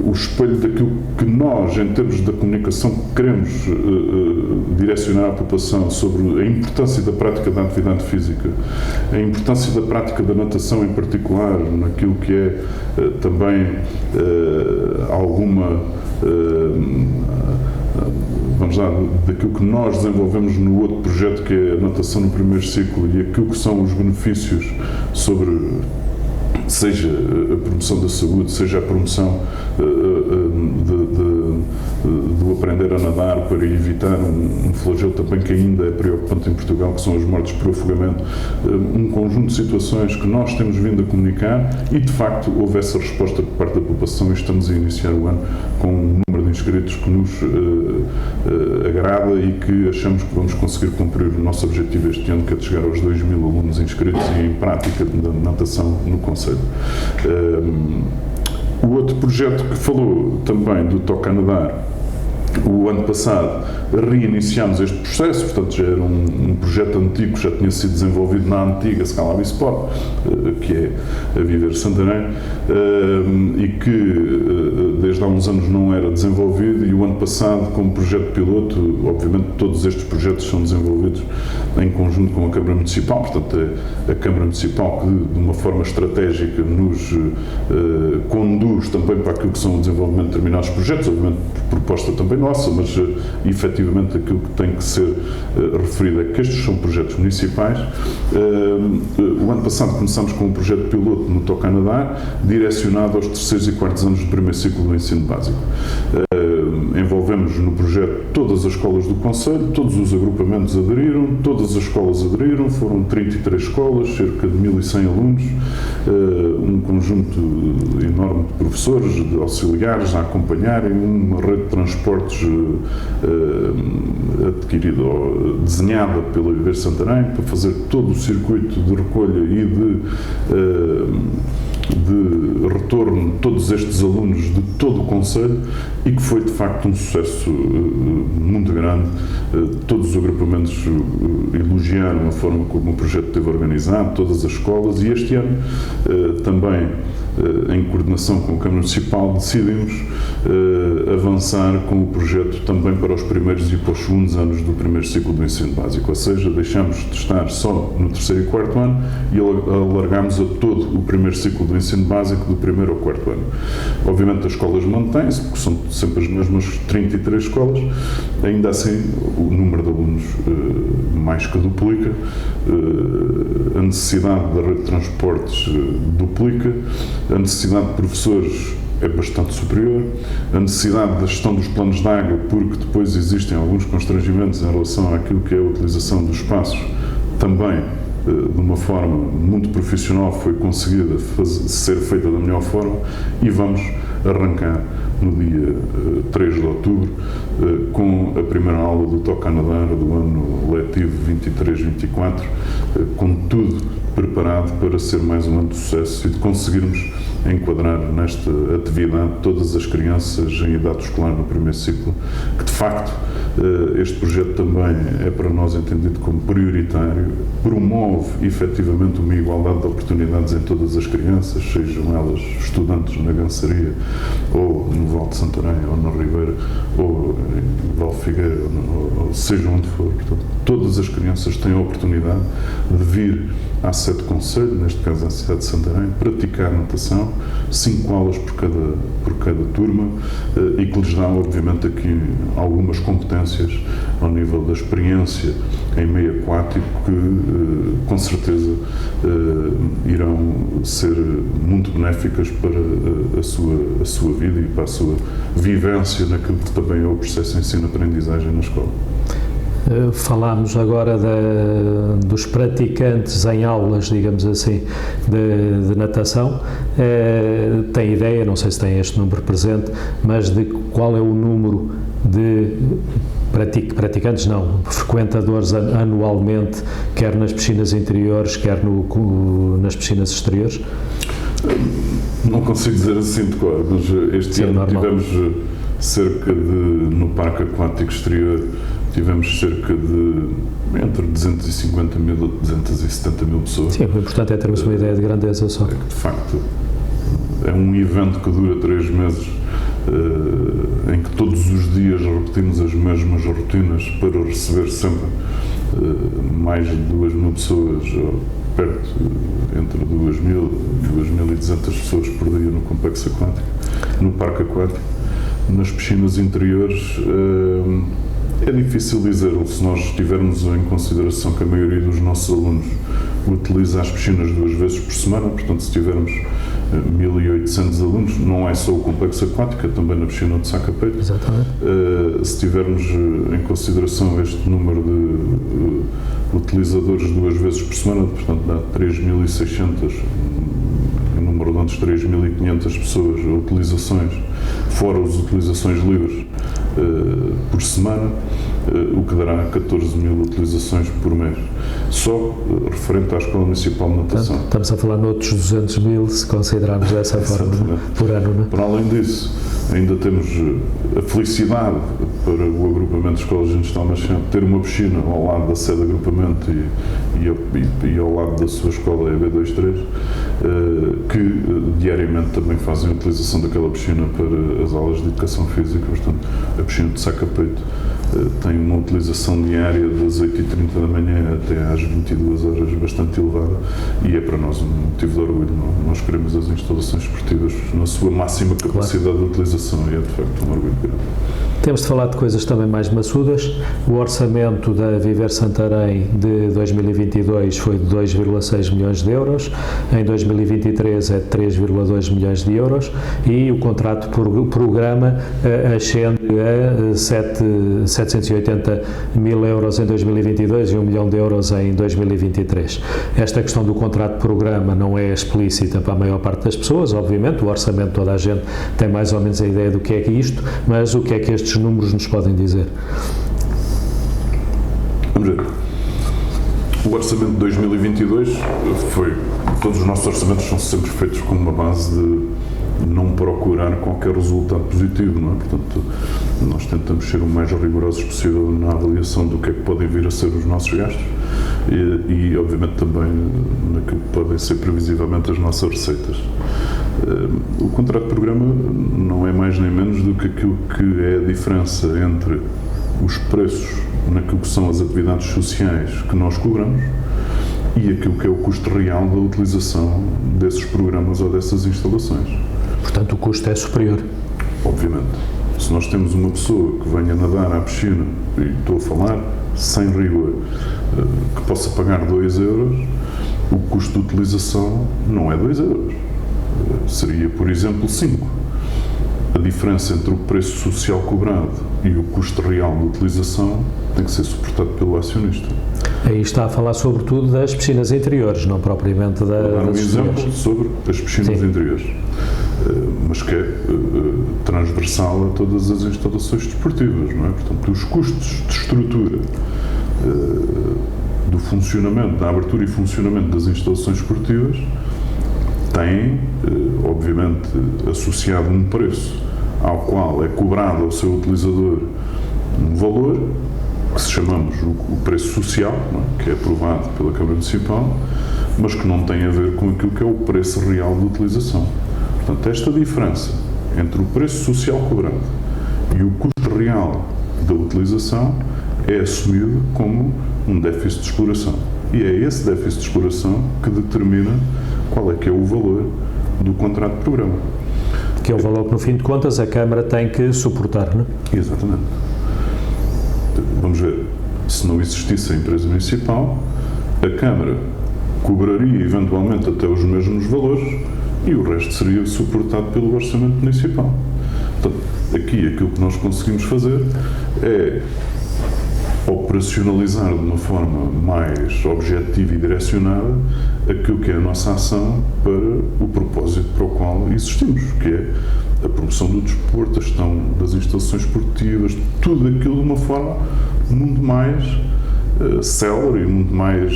o espelho daquilo que nós, em termos da comunicação, queremos direcionar à população sobre a importância da prática da atividade física, a importância da prática da natação em particular, naquilo que é também alguma vamos lá, daquilo que nós desenvolvemos no outro projeto, que é a natação no primeiro ciclo, e aquilo que são os benefícios sobre, seja a promoção da saúde, seja a promoção do aprender a nadar para evitar um flagelo também que ainda é preocupante em Portugal, que são as mortes por afogamento, um conjunto de situações que nós temos vindo a comunicar, e de facto houve essa resposta por parte da população, e estamos a iniciar o ano com um número de inscritos que nos agrada e que achamos que vamos conseguir cumprir o nosso objetivo este ano, que é de chegar aos 2.000 alunos inscritos e em prática de natação no Conselho. O outro projeto que falou também do Toca a Nadar, o ano passado reiniciámos este processo, portanto já era um projeto antigo que já tinha sido desenvolvido na antiga Scala Sport, que é a Viver Santarém, e que desde há uns anos não era desenvolvido, e o ano passado, como projeto piloto, obviamente todos estes projetos são desenvolvidos em conjunto com a Câmara Municipal, portanto é a Câmara Municipal que de uma forma estratégica nos conduz também para aquilo que são o desenvolvimento de determinados projetos, obviamente proposta também nossa, mas efetivamente aquilo que tem que ser referido é que estes são projetos municipais. O ano passado começámos com um projeto piloto no Toca a Nadar, direcionado aos terceiros e quartos anos do primeiro ciclo do ensino básico. Envolvemos no projeto todas as escolas do Conselho, todos os agrupamentos aderiram, todas as escolas aderiram, foram 33 escolas, cerca de 1.100 alunos, um conjunto enorme de professores, de auxiliares a acompanharem, uma rede de transportes adquirida ou desenhada pela Viver Santarém para fazer todo o circuito de recolha e de retorno de todos estes alunos de todo o Conselho, e que foi de facto facto um sucesso muito grande. Todos os agrupamentos elogiaram a forma como o projeto esteve organizado, todas as escolas, e este ano também, em coordenação com a Câmara Municipal, decidimos avançar com o projeto também para os primeiros e para os segundos anos do primeiro ciclo do ensino básico, ou seja, deixamos de estar só no terceiro e quarto ano e alargamos a todo o primeiro ciclo do ensino básico do primeiro ao quarto ano. Obviamente as escolas mantêm-se, porque são sempre as mesmas 33 escolas, ainda assim o número de alunos mais que duplica, a necessidade da rede de transportes duplica, a necessidade de professores é bastante superior, a necessidade da gestão dos planos de água, porque depois existem alguns constrangimentos em relação àquilo que é a utilização dos espaços, também de uma forma muito profissional foi conseguida ser feita da melhor forma, e vamos arrancar no dia 3 de outubro com a primeira aula do Toca a Nadar do ano letivo 23-24, com tudo preparado para ser mais um ano de sucesso e de conseguirmos enquadrar nesta atividade todas as crianças em idade escolar no primeiro ciclo, que de facto este projeto também é para nós entendido como prioritário, promove efetivamente uma igualdade de oportunidades em todas as crianças, sejam elas estudantes na Gançaria, ou no Val de Santarém, ou na Ribeira, ou em Val Figueira, ou seja onde for. Portanto, todas as crianças têm a oportunidade de vir à sede de concelho, neste caso à cidade de Santarém, praticar natação, 5 aulas por cada turma, e que lhes dá, obviamente, aqui algumas competências ao nível da experiência em meio aquático que, com certeza, irão ser muito benéficas para a sua vida e para a sua vivência naquilo que também é o processo de ensino-aprendizagem na escola. Falámos agora dos praticantes em aulas, digamos assim, de natação. Tem ideia, não sei se tem este número presente, mas de qual é o número de praticantes, não, frequentadores anualmente, quer nas piscinas interiores, quer nas piscinas exteriores? Não consigo dizer assim de cor, mas este ano tivemos cerca de, no Parque Aquático Exterior, tivemos cerca de entre 250 mil a 270 mil pessoas. Sim, o importante é termos uma ideia de grandeza só. É que, de facto, é um evento que dura 3 meses, em que todos os dias repetimos as mesmas rotinas para receber sempre mais de 2.000 pessoas, ou perto, entre 2.000 e 2.200 pessoas por dia no complexo aquático, no parque aquático. Nas piscinas interiores é difícil dizer, se nós tivermos em consideração que a maioria dos nossos alunos utiliza as piscinas 2 vezes por semana, portanto, se tivermos 1.800 alunos, não é só o complexo aquático, é também na piscina de Sacapeito. Exatamente. Se tivermos em consideração este número de utilizadores 2 vezes por semana, portanto, dá 3.600, em número de antes 3.500 pessoas, utilizações, fora as utilizações livres por semana, o que dará 14.000 utilizações por mês. Só referente à Escola Municipal de Natação. Estamos a falar noutros 200.000, se considerarmos dessa forma, por ano, não é? Para além disso, ainda temos a felicidade para o agrupamento de escolas de gestão nascente ter uma piscina ao lado da sede de agrupamento e ao lado da sua escola EB23, que diariamente também fazem a utilização daquela piscina para as aulas de educação física. Portanto, a piscina de Sacapeito tem uma utilização diária das 8h30 da manhã até às 22 horas bastante elevada, e é para nós um motivo de orgulho. Nós queremos as instalações esportivas na sua máxima capacidade de utilização, e é de facto um orgulho grande. Temos de falar de coisas também mais maçudas. O orçamento da Viver Santarém de 2022 foi de 2,6 milhões de euros, em 2023 é de 3,2 milhões de euros, e o contrato por programa ascende a 780 mil euros em 2022 e 1 milhão de euros em 2023. Esta questão do contrato por programa não é explícita para a maior parte das pessoas, obviamente, o orçamento toda a gente tem mais ou menos a ideia do que é isto, mas o que é que estes números nos podem dizer? Vamos ver. O orçamento de 2022 todos os nossos orçamentos são sempre feitos com uma base não procurar qualquer resultado positivo, não é? Portanto, nós tentamos ser o mais rigorosos possível na avaliação do que é que podem vir a ser os nossos gastos e obviamente, também naquilo que podem ser previsivelmente as nossas receitas. O contrato de programa não é mais nem menos do que aquilo que é a diferença entre os preços naquilo que são as atividades sociais que nós cobramos e aquilo que é o custo real da utilização desses programas ou dessas instalações. Portanto, o custo é superior. Obviamente. Se nós temos uma pessoa que venha nadar à piscina, e estou a falar sem rigor, que possa pagar 2 euros, o custo de utilização não é 2 euros. Seria, por exemplo, 5. A diferença entre o preço social cobrado e o custo real de utilização tem que ser suportado pelo acionista. Aí está a falar sobretudo das piscinas interiores, não propriamente Vou dar um exemplo sobre as piscinas interiores, mas que é transversal a todas as instalações desportivas, não é? Portanto, os custos de estrutura do funcionamento, da abertura e funcionamento das instalações esportivas têm, obviamente, associado um preço ao qual é cobrado ao seu utilizador um valor que se chamamos o preço social, não é? Que é aprovado pela Câmara Municipal, mas que não tem a ver com aquilo que é o preço real de utilização. Portanto, esta diferença entre o preço social cobrado e o custo real da utilização é assumido como um déficit de exploração. E é esse déficit de exploração que determina qual é que é o valor do contrato de programa. Que é o valor que, no fim de contas, a Câmara tem que suportar, não é? Exatamente. Vamos ver, se não existisse a empresa municipal, a Câmara cobraria eventualmente até os mesmos valores e o resto seria suportado pelo orçamento municipal. Portanto, aqui aquilo que nós conseguimos fazer é operacionalizar de uma forma mais objetiva e direcionada aquilo que é a nossa ação para o propósito para o qual existimos, que é a promoção do desporto, a gestão das instalações esportivas, tudo aquilo de uma forma muito mais célere e muito mais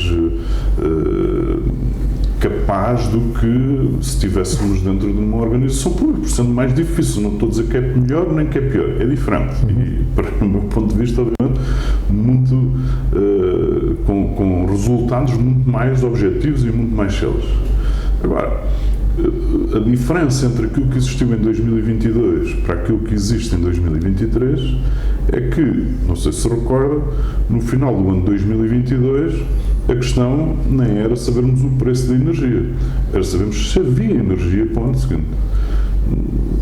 capaz do que se estivéssemos dentro de uma organização pública, sendo mais difícil. Não estou a dizer que é melhor nem que é pior, é diferente. E, para o meu ponto de vista, obviamente, muito, com resultados muito mais objetivos e muito mais céleres. Agora, a diferença entre aquilo que existiu em 2022 para aquilo que existe em 2023 é que, não sei se recorda, no final do ano de 2022 a questão nem era sabermos o preço da energia, era sabermos se havia energia para o ano seguinte.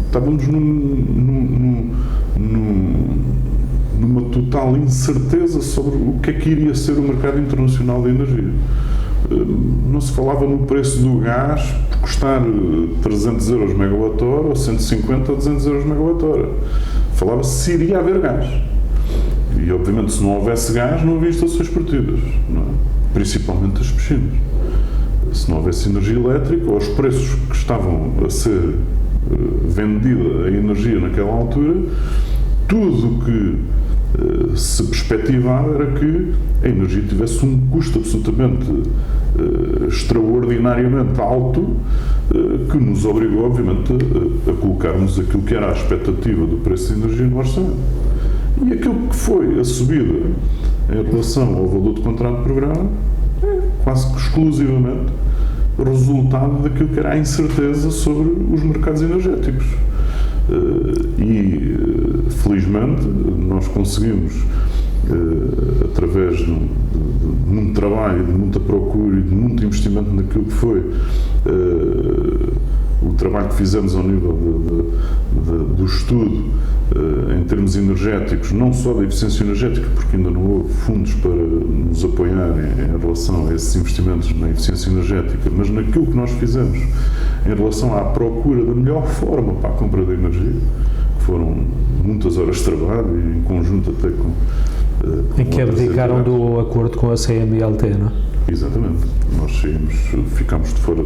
Estávamos numa total incerteza sobre o que é que iria ser o mercado internacional da energia. Não se falava no preço do gás por custar 300 euros megawatt-hora ou 150 ou 200 euros megawatt-hora. Falava-se se iria haver gás. E, obviamente, se não houvesse gás, não havia estações esportivas, não é? Principalmente as piscinas. Se não houvesse energia elétrica, ou os preços que estavam a ser vendida a energia naquela altura, tudo o que se perspectivava era que a energia tivesse um custo absolutamente extraordinariamente alto, que nos obrigou, obviamente, a colocarmos aquilo que era a expectativa do preço de energia no orçamento. E aquilo que foi a subida em relação ao valor do contrato de programa é quase que exclusivamente resultado daquilo que era a incerteza sobre os mercados energéticos. E, felizmente, nós conseguimos, através de muito trabalho, de muita procura e de muito investimento naquilo que foi o trabalho que fizemos ao nível do estudo em termos energéticos, não só da eficiência energética, porque ainda não houve fundos para nos apoiar em relação a esses investimentos na eficiência energética, mas naquilo que nós fizemos em relação à procura da melhor forma para a compra da energia, que foram muitas horas de trabalho e em conjunto até com em que abdicaram do acordo com a CMLT, não é? Exatamente. Nós ficámos de fora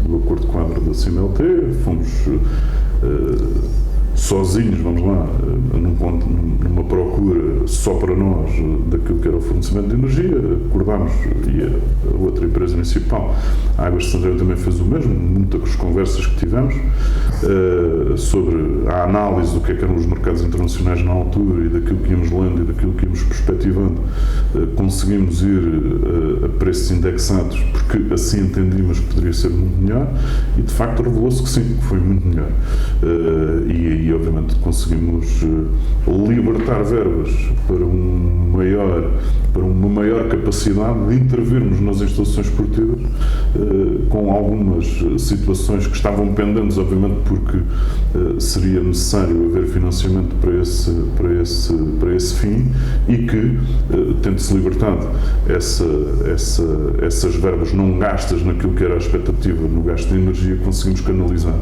do acordo quadro da CMLT, fomos sozinhos, vamos lá, numa procura só para nós daquilo que era o fornecimento de energia, acordámos, e a outra empresa municipal. A Águas de Santarém também fez o mesmo, muitas conversas que tivemos sobre a análise do que eram os mercados internacionais na altura e daquilo que íamos lendo e daquilo que íamos perspectivando. Conseguimos ir a preços indexados porque assim entendíamos que poderia ser muito melhor e de facto revelou-se que sim, que foi muito melhor. E aí obviamente conseguimos libertar verbas para uma maior capacidade de intervirmos nas instalações esportivas com algumas situações que estavam pendentes, obviamente, porque seria necessário haver financiamento para esse fim e que, tendo-se libertado essas verbas não gastas naquilo que era a expectativa no gasto de energia, conseguimos canalizar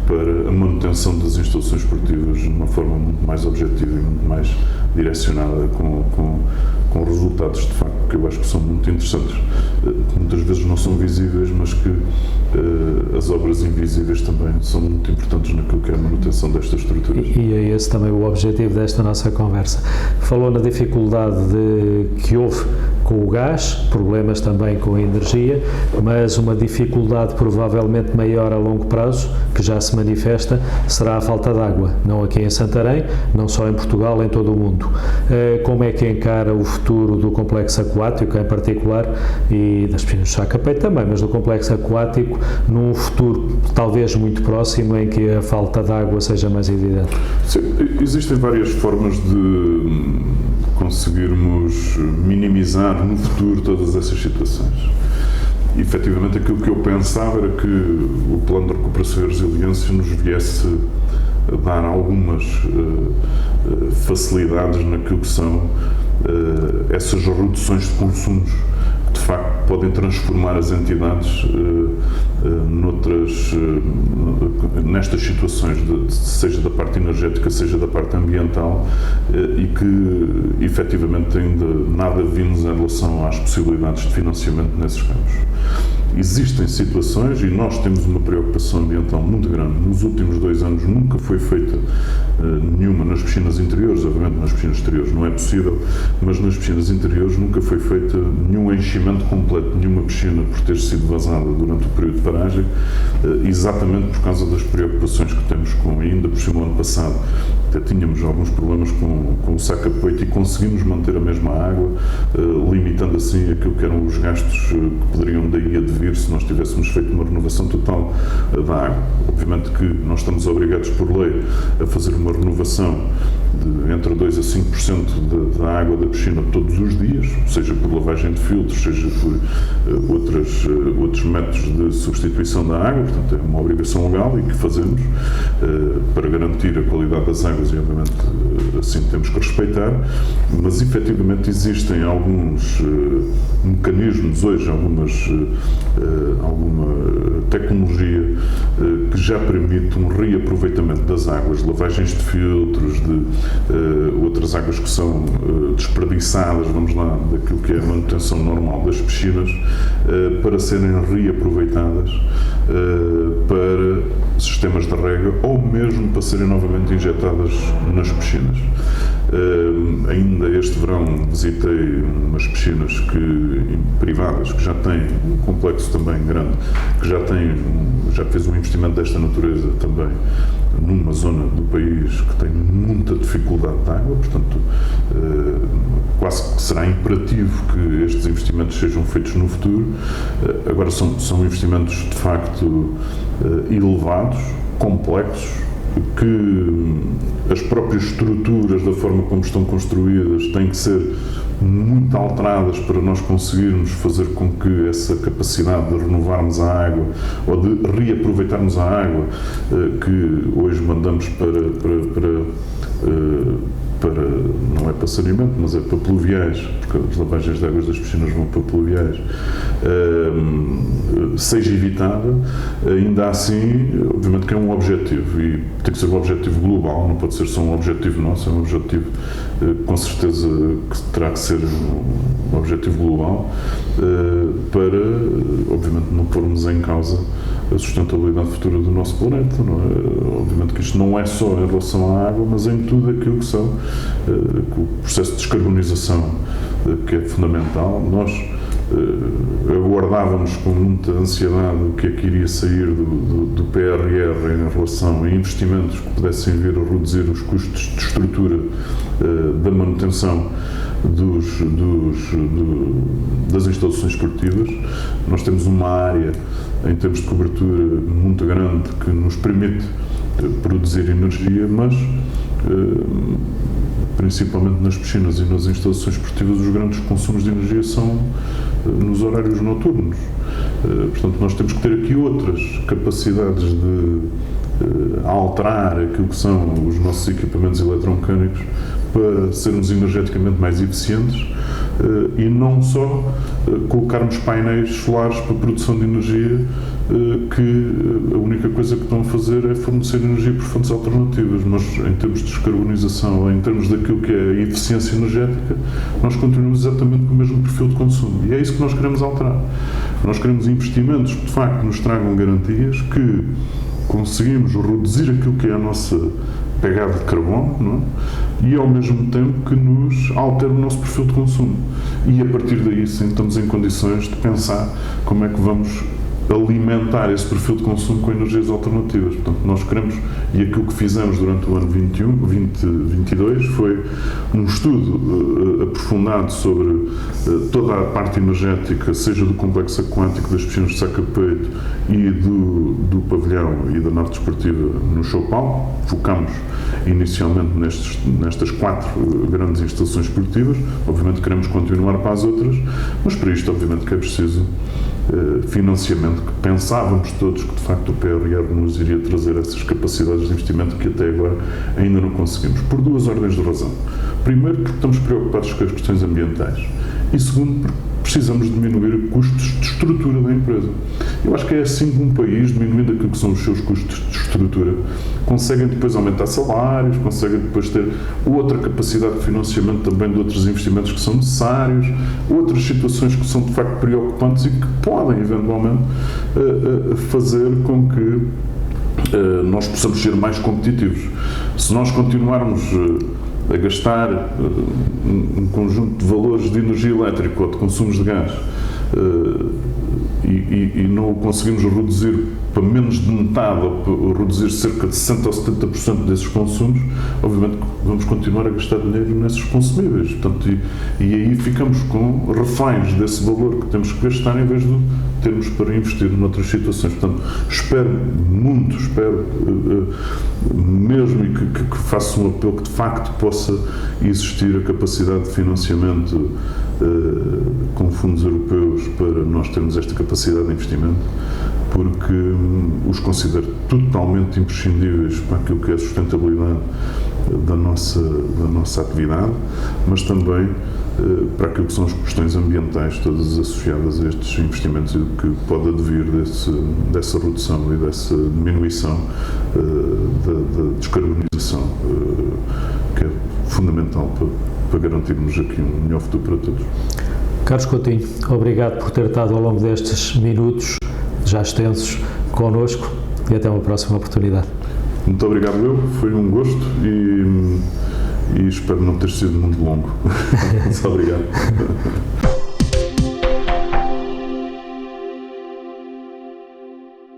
para a manutenção das instalações esportivas de uma forma muito mais objetiva e muito mais direcionada com resultados, de facto, que eu acho que são muito interessantes, que muitas vezes não são visíveis, mas que as obras invisíveis também são muito importantes naquilo que é a manutenção destas estruturas. E é esse também o objetivo desta nossa conversa. Falou na dificuldade que houve com o gás, problemas também com a energia, mas uma dificuldade provavelmente maior a longo prazo, que já se manifesta, será a falta de água, não aqui em Santarém, não só em Portugal, em todo o mundo. Como é que encara o futuro do complexo aquático em particular e das piscinas de Sacapé também, mas do complexo aquático num futuro talvez muito próximo em que a falta de água seja mais evidente? Sim, existem várias formas de conseguirmos minimizar no futuro todas essas situações. E, efetivamente, aquilo que eu pensava era que o Plano de Recuperação e Resiliência nos viesse a dar algumas facilidades naquilo que são essas reduções de consumos que, de facto, podem transformar as entidades nestas situações, seja da parte energética, seja da parte ambiental, e que, efetivamente, ainda nada vimos em relação às possibilidades de financiamento nesses campos. Existem situações, e nós temos uma preocupação ambiental muito grande. Nos últimos 2 anos nunca foi feita nenhuma nas piscinas interiores, obviamente nas piscinas exteriores não é possível, mas nas piscinas interiores nunca foi feita nenhum enchimento completo de nenhuma piscina por ter sido vazada durante o período de paragem, exatamente por causa das preocupações que temos com, ainda por cima, o ano passado, até tínhamos alguns problemas com o saca-peito e conseguimos manter a mesma água, limitando assim aquilo que eram os gastos que poderiam daí advir se nós tivéssemos feito uma renovação total da água. Obviamente que nós estamos obrigados por lei a fazer uma renovação de entre 2% a 5% da água da piscina todos os dias, seja por lavagem de filtros, seja por outros métodos de substituição da água. Portanto, é uma obrigação legal e que fazemos para garantir a qualidade das águas e, obviamente, assim temos que respeitar, mas efetivamente existem alguns mecanismos hoje, alguma tecnologia que já permite um reaproveitamento das águas, lavagens de filtros, de outras águas que são desperdiçadas, vamos lá, daquilo que é a manutenção normal das piscinas, para serem reaproveitadas para sistemas de rega ou mesmo para serem novamente injetadas nas piscinas. Ainda este verão visitei umas piscinas privadas que já têm um complexo também grande, que já fez um investimento desta natureza também numa zona do país que tem muita dificuldade de água, portanto quase que será imperativo que estes investimentos sejam feitos no futuro. Agora são investimentos de facto elevados, complexos, que as próprias estruturas da forma como estão construídas têm que ser muito alteradas para nós conseguirmos fazer com que essa capacidade de renovarmos a água ou de reaproveitarmos a água que hoje mandamos para não é para saneamento, mas é para pluviais, porque as lavagens de águas das piscinas vão para pluviais, seja evitada. Ainda assim, obviamente que é um objetivo e tem que ser um objetivo global, não pode ser só um objetivo nosso, é um objetivo com certeza que terá que ser um objetivo global para, obviamente, não pormos em causa a sustentabilidade futura do nosso planeta, não é? Obviamente que isto não é só em relação à água, mas em tudo aquilo que são o processo de descarbonização, que é fundamental. Nós aguardávamos com muita ansiedade o que é que iria sair do PRR em relação a investimentos que pudessem vir a reduzir os custos de estrutura da manutenção das instalações esportivas. Nós temos uma área, em termos de cobertura, muito grande que nos permite produzir energia, mas principalmente nas piscinas e nas instalações esportivas, os grandes consumos de energia são nos horários noturnos. Portanto, nós temos que ter aqui outras capacidades de alterar aquilo que são os nossos equipamentos eletromecânicos para sermos energeticamente mais eficientes e não só colocarmos painéis solares para produção de energia que a única coisa que estão a fazer é fornecer energia por fontes alternativas, mas em termos de descarbonização, em termos daquilo que é a eficiência energética, nós continuamos exatamente com o mesmo perfil de consumo e é isso que nós queremos alterar. Nós queremos investimentos que de facto nos tragam garantias que conseguimos reduzir aquilo que é a nossa pegada de carbono, não é? E ao mesmo tempo que nos altere o nosso perfil de consumo. E a partir daí sim estamos em condições de pensar como é que vamos alimentar esse perfil de consumo com energias alternativas. Portanto, nós queremos, e aquilo que fizemos durante o ano 2022 foi um estudo aprofundado sobre toda a parte energética, seja do complexo aquático das piscinas de saca-peito e do pavilhão e da nave desportiva no Choupal. Focamos inicialmente nestas 4 grandes instalações esportivas. Obviamente queremos continuar para as outras, mas para isto obviamente que é preciso financiamento, que pensávamos todos que de facto o PRR nos iria trazer essas capacidades de investimento que até agora ainda não conseguimos, por 2 ordens de razão. Primeiro, porque estamos preocupados com as questões ambientais e segundo, porque precisamos diminuir custos de estrutura da empresa. Eu acho que é assim que um país, diminuindo aquilo que são os seus custos de estrutura, conseguem depois aumentar salários, conseguem depois ter outra capacidade de financiamento também de outros investimentos que são necessários, outras situações que são de facto preocupantes e que podem eventualmente fazer com que nós possamos ser mais competitivos. Se nós continuarmos a gastar um conjunto de valores de energia elétrica ou de consumos de gás e não o conseguimos reduzir para menos de metade ou reduzir cerca de 60% ou 70% desses consumos, obviamente vamos continuar a gastar dinheiro nesses consumíveis. Portanto, e aí ficamos com reféns desse valor que temos que gastar em vez de termos para investir noutras situações. Portanto, espero mesmo que faça um apelo que de facto possa existir a capacidade de financiamento com fundos europeus para nós termos esta capacidade de investimento, porque os considero totalmente imprescindíveis para aquilo que é a sustentabilidade da nossa atividade, mas também para aquilo que são as questões ambientais todas associadas a estes investimentos e o que pode advir dessa redução e dessa diminuição da descarbonização, que é fundamental para garantirmos aqui um melhor futuro para todos. Carlos Coutinho, obrigado por ter estado ao longo destes minutos já extensos connosco e até uma próxima oportunidade. Muito obrigado, foi um gosto e espero não ter sido muito longo. Muito obrigado.